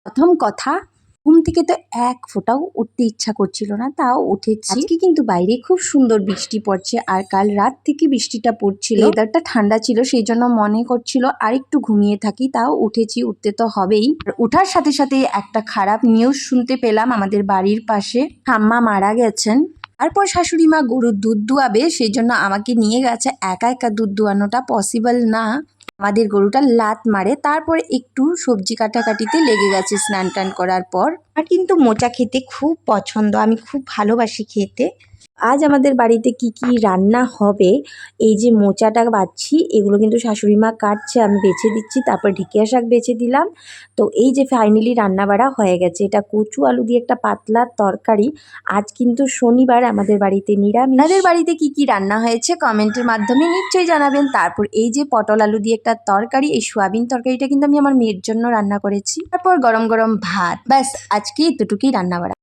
প্রথম কথা, ঘুম থেকে তো এক ফোঁটাও উঠতে ইচ্ছা করছিল না, তাও উঠেছি। আজকে কিন্তু বাইরে খুব সুন্দর বৃষ্টি পড়ছে, আর কাল রাত থেকে বৃষ্টিটা পড়ছিল। ওয়েদারটা ঠান্ডা ছিল, সেই জন্য মনে করছিল আর একটু ঘুমিয়ে থাকি, তাও উঠেছি, উঠতে তো হবেই। আর উঠার সাথে সাথে একটা খারাপ নিউজ শুনতে পেলাম, আমাদের বাড়ির পাশে ঠাম্মা মারা গেছেন। তারপর শাশুড়ি মা গরুর দুধ দুয়াবে, সেই জন্য আমাকে নিয়ে গেছে। একা একা দুধ দুয়ানোটা পসিবল না, আমাদের গরুটা লাত মারে। তারপর একটু সবজি কাটাকাটিতে লেগে গেছে স্নান টান করার পর। আর কিন্তু মোচা খেতে খুব পছন্দ, আমি খুব ভালোবাসি খেতে। আজ আমাদের বাড়িতে কি কি রান্না হবে, এই যে মোচাটা বাছছি, এগুলো কিন্তু শাশুড়ি মা কাটছে, আমি বেছে দিচ্ছি। তারপর ঢেঁকিয়া শাক বেছে দিলাম। তো এই যে ফাইনালি রান্না বাড়া হয়ে গেছে। এটা কচু আলু দিয়ে একটা পাতলা তরকারি। আজ কিন্তু শনিবার, আমাদের বাড়িতে নিরামিষ। আপনাদের বাড়িতে কি কি রান্না হয়েছে কমেন্টের মাধ্যমে নিশ্চয়ই জানাবেন। তারপর এই যে পটল আলু দিয়ে একটা তরকারি, এই সোয়াবিন তরকারিটা কিন্তু আমি আমার মেয়ের জন্য রান্না করেছি। তারপর গরম গরম ভাত। ব্যাস, আজকে এতটুকুই রান্না বাড়া।